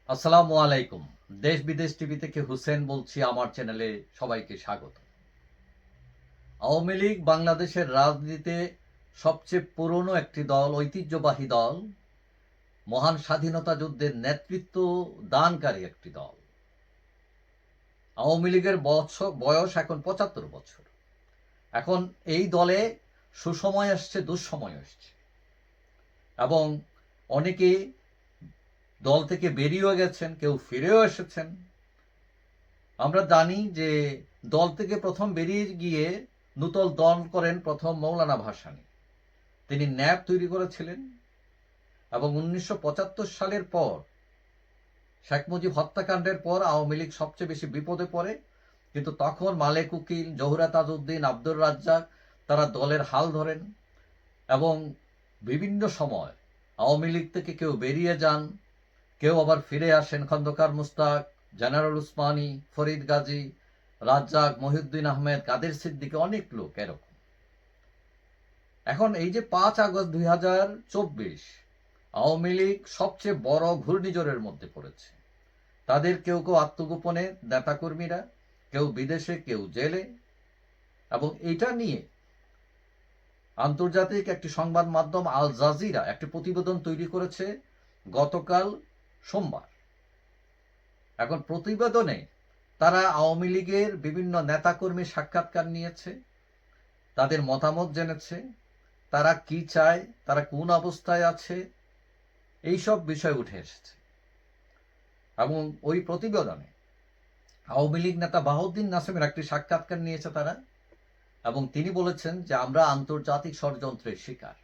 আসসালামু আলাইকুম। দেশ বিদেশ টিভি থেকে হুসেন বলছি। আমার চ্যানেলে সবাইকে স্বাগত। আওয়ামী লীগ বাংলাদেশের রাজনীতিতে সবচেয়ে পুরনো একটি দল, ঐতিহ্যবাহী দল, মহান স্বাধীনতা যুদ্ধের নেতৃত্ব দানকারী একটি দল। আওয়ামী লীগের বয়স এখন ৭৫ বছর। এখন এই দলে সুসময় আসছে, দুঃসময় আসছে, এবং অনেকে দল থেকে বেরিয়েও গেছেন, কেউ ফিরেও এসেছেন। আমরা জানি যে দল থেকে প্রথম বেরিয়ে গিয়ে নূতন দল করেন প্রথম মৌলানা ভাসানী। তিনি ন্যাপ তৈরি করেছিলেন এবং ১৯৭৫ সালের পর শেখ মুজিব হত্যাকাণ্ডের পর আওয়ামী লীগ সবচেয়ে বেশি বিপদে পড়ে। কিন্তু তখন মালেক উকিল, জহুরা তাজউদ্দিন, আব্দুর রাজ্জাক তারা দলের হাল ধরেন এবং বিভিন্ন সময় আওয়ামী লীগ থেকে কেউ বেরিয়ে যান, কেউ আবার ফিরে আসেন। খন্দকার মুস্তাক, জেনারেল উসমানী, ফরিদ গাজী, রাজ্জাক, মহিউদ্দিন আহমেদ, কাদের সিদ্দিকী, অনেক লোক এরকম। এখন এই যে ৫ আগস্ট ২০২৪ আওয়ামী লীগ সবচেয়ে বড় ঘূর্ণিঝড়ের মধ্যে পড়েছে। তাদের কেউ কেউ আত্মগোপনে, নেতাকর্মীরা কেউ বিদেশে, কেউ জেলে। এবং এটা নিয়ে আন্তর্জাতিক একটি সংবাদ মাধ্যম আল জাজিরা একটি প্রতিবেদন তৈরি করেছে গতকাল সোমবার। এখন প্রতিবেদনে তারা আওয়ামী লীগের বিভিন্ন নেতাকর্মীর সাক্ষাৎকার নিয়েছে, তাদের মতামত জেনেছে, তারা কি চায়, তারা কোন অবস্থায় আছে, এইসব বিষয় উঠে এসেছে। এবং ওই প্রতিবেদনে আওয়ামী লীগ নেতা বাহাউদ্দিন নাসিমের একটি সাক্ষাৎকার নিয়েছে তারা, এবং তিনি বলেছেন যে আমরা আন্তর্জাতিক ষড়যন্ত্রের শিকার।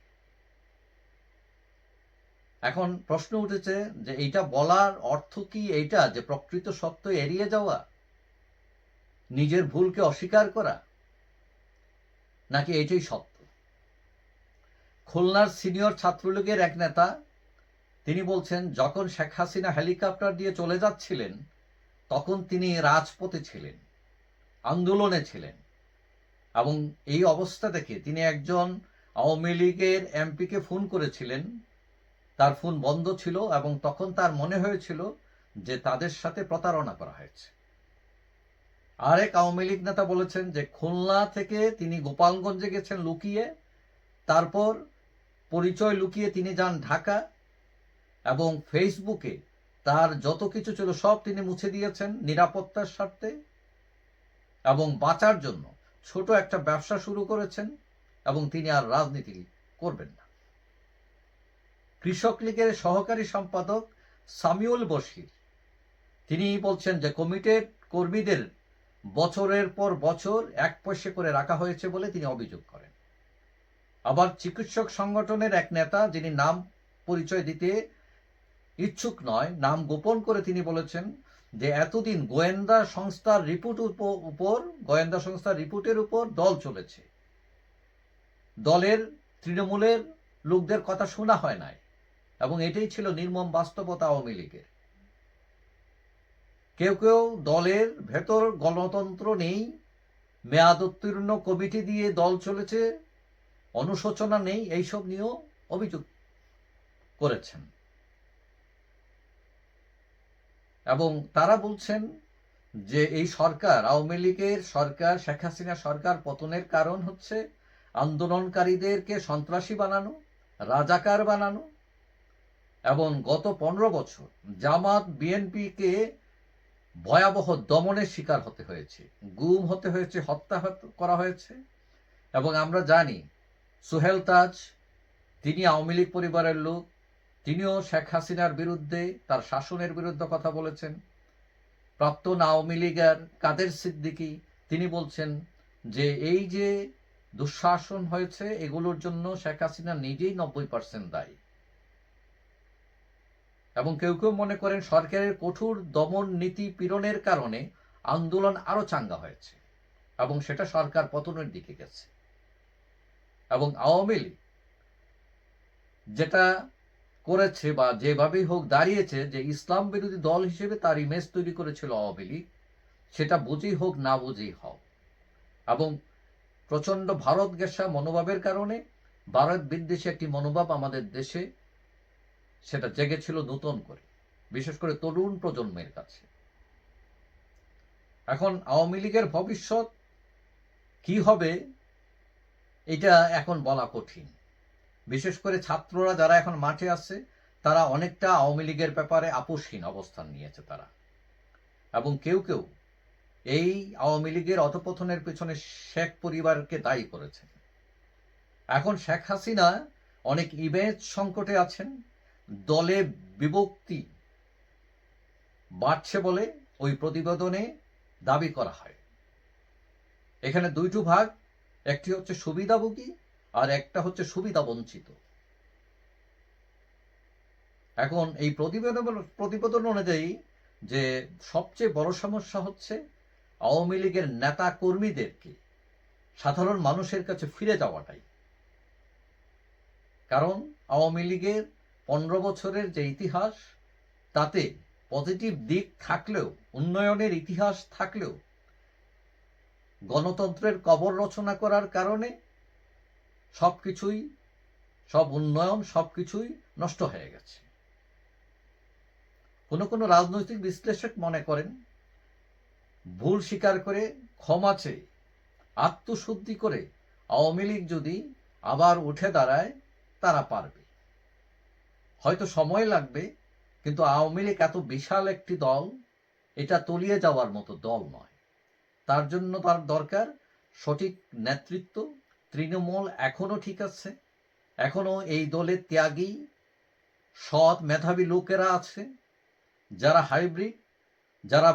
এখন প্রশ্ন উঠেছে যে এইটা বলার অর্থ কি এইটা যে প্রকৃত সত্য এড়িয়ে যাওয়া, নিজের ভুলকে অস্বীকার করা, নাকি এটাই সত্য? খুলনার সিনিয়র ছাত্রলীগের এক নেতা তিনি বলছেন, যখন শেখ হাসিনা হেলিকপ্টার দিয়ে চলে যাচ্ছিলেন তখন তিনি রাজপথে ছিলেন, আন্দোলনে ছিলেন, এবং এই অবস্থা দেখে তিনি একজন আওয়ামী লীগের এমপিকে ফোন করেছিলেন। তার ফোন বন্ধ ছিল এবং তখন তার মনে হয়েছিল যে তাদের সাথে প্রতারণা করা হয়েছে। আরেক আওয়ামী লীগ নেতা বলেছেন যে খুলনা থেকে তিনি গোপালগঞ্জে গেছেন লুকিয়ে, তারপর পরিচয় লুকিয়ে তিনি যান ঢাকা, এবং ফেসবুকে তার যত কিছু ছিল সব তিনি মুছে দিয়েছেন নিরাপত্তার স্বার্থে, এবং বাঁচার জন্য ছোট একটা ব্যবসা শুরু করেছেন, এবং তিনি আর রাজনীতি করবেন না। কৃষক লীগের সহকারী সম্পাদক সামিউল বশির তিনি বলছেন যে কমিটেড কর্মীদের বছরের পর বছর ১ পয়সা করে রাখা হয়েছে বলে তিনি অভিযোগ করেন। আবার চিকিৎসক সংগঠনের এক নেতা, যিনি নাম পরিচয় দিতে ইচ্ছুক নয়, নাম গোপন করে তিনি বলেছেন যে এতদিন গোয়েন্দা সংস্থার রিপোর্টের উপর দল চলেছে, দলের তৃণমূলের লোকদের কথা শোনা হয় নাই, এবং এটাই ছিল নির্মম বাস্তবতা আওয়ামী লীগের। কেউ কেউ দলের ভেতর গণতন্ত্র নেই, মেয়াদ উত্তীর্ণ কমিটি দিয়ে দল চলেছে, অনুশোচনা নেই, এইসব নিয়েও অভিযোগ করেছেন। এবং তারা বলছেন যে এই সরকার, আওয়ামী লীগের সরকার, শেখ হাসিনা সরকার পতনের কারণ হচ্ছে আন্দোলনকারীদেরকে সন্ত্রাসী বানানো, রাজাকার বানানো, এবং গত ১৫ বছর জামাত বিএনপিকে ভয়াবহ দমনের শিকার হতে হয়েছে, গুম হতে হয়েছে, হত্যা করা হয়েছে। এবং আমরা জানি সোহেল তাজ, তিনি আওয়ামী লীগ পরিবারের লোক, তিনিও শেখ হাসিনার বিরুদ্ধে, তার শাসনের বিরুদ্ধে কথা বলেছেন। প্রাক্তন আওয়ামী লীগের কাদের সিদ্দিকী তিনি বলছেন যে এই যে দুঃশাসন হয়েছে এগুলোর জন্য শেখ হাসিনা নিজেই ৯০% দায়ী। এবং কেউ কেউ মনে করেন সরকারের কঠোর দমন নীতি পীড়নের কারণে আন্দোলন আরো চাঙ্গা হয়েছে এবং সেটা সরকার পতনের দিকে গেছে। এবং আওয়ামী লীগ যেটা করেছে বা যেভাবেই হোক দাঁড়িয়েছে, যে ইসলাম বিরোধী দল হিসেবে তার ইমেজ তৈরি করেছিল আওয়ামী লীগ, সেটা বুঝেই হোক না বুঝেই হোক, এবং প্রচন্ড ভারত ঘেঁষা মনোভাবের কারণে ভারত বিদ্বেষী একটি মনোভাব আমাদের দেশে সেটা জেগেছিল নতুন করে। বিশেষ করে তরুণ প্রজন্মের কাছে। এখন আওয়ামী লীগের ভবিষ্যৎ কি হবে এটা এখন বলা কঠিন। বিশেষ করে ছাত্ররা যারা এখন মাঠে আছে তারা অনেকটা আওয়ামী লীগের ব্যাপারে আপোষহীন অবস্থান নিয়েছে তারা, এবং কেউ কেউ এই আওয়ামী লীগের অধঃপতনের পেছনে শেখ পরিবারকে দায়ী করেছে। এখন শেখ হাসিনা অনেক ইমেজ সংকটে আছেন, দলে বিভক্তি বাড়ছে বলে ওই প্রতিবেদনে দাবি করা হয়। এখানে দুইটি ভাগ, একটি হচ্ছে সুবিধাভোগী আর একটা হচ্ছে সুবিধা বঞ্চিত। এখন এই প্রতিবেদন অনুযায়ী যে সবচেয়ে বড় সমস্যা হচ্ছে আওয়ামী লীগের নেতা কর্মীদেরকে সাধারণ মানুষের কাছে ফিরে যাওয়াটাই। কারণ আওয়ামী লীগের 15 বছরের যে ইতিহাস, তাতে পজিটিভ দিক থাকলেও, উন্নয়নের ইতিহাস থাকলেও, গণতন্ত্রের কবর রচনা করার কারণে সব উন্নয়ন সবকিছুই নষ্ট হয়ে গেছে। কোনো রাজনৈতিক বিশ্লেষক মনে করেন ভুল স্বীকার করে ক্ষমা চেয়ে আত্মশুদ্ধি করে আওয়ামী লীগ যদি আবার উঠে দাঁড়ায় তারা পারবে। হয়তো সময় লাগবে, কিন্তু আওয়ামী লীগ এত বিশাল একটি দল, এটা তলিয়ে যাওয়ার মতো দল নয়। তার জন্য তার দরকার সঠিক নেতৃত্ব। তৃণমূল এখনো ঠিক আছে, এখনো এই দলের ত্যাগী সৎ মেধাবী লোকেরা আছে, যারা হাইব্রিড, যারা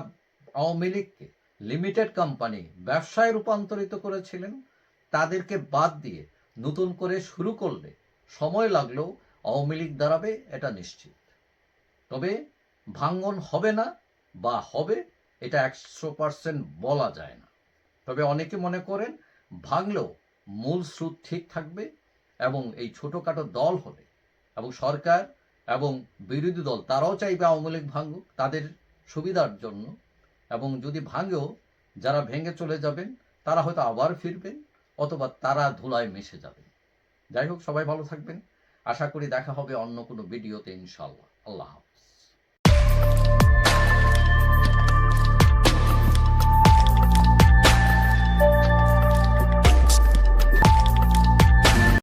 আওয়ামী লীগকে লিমিটেড কোম্পানি ব্যবসায় রূপান্তরিত করেছিলেন, তাদেরকে বাদ দিয়ে নতুন করে শুরু করলে সময় লাগলেও আওয়ামী লীগ দাঁড়াবে, এটা নিশ্চিত। তবে ভাঙ্গন হবে না বা হবে এটা 100% বলা যায় না। তবে অনেকে মনে করেন ভাঙলেও মূল স্রোত ঠিক থাকবে, এবং এই ছোটোখাটো দল হলে, এবং সরকার এবং বিরোধী দল তারাও চাইবে আওয়ামী লীগ ভাঙুক তাদের সুবিধার জন্য, এবং যদি ভাঙেও যারা ভেঙে চলে যাবেন তারা হয়তো আবার ফিরবেন, অথবা তারা ধুলায় মিশে যাবেন। যাই হোক, সবাই ভালো থাকবেন। আশা করি দেখা হবে অন্য কোনো ভিডিওতে, ইনশাআল্লাহ। আল্লাহ হাফেজ।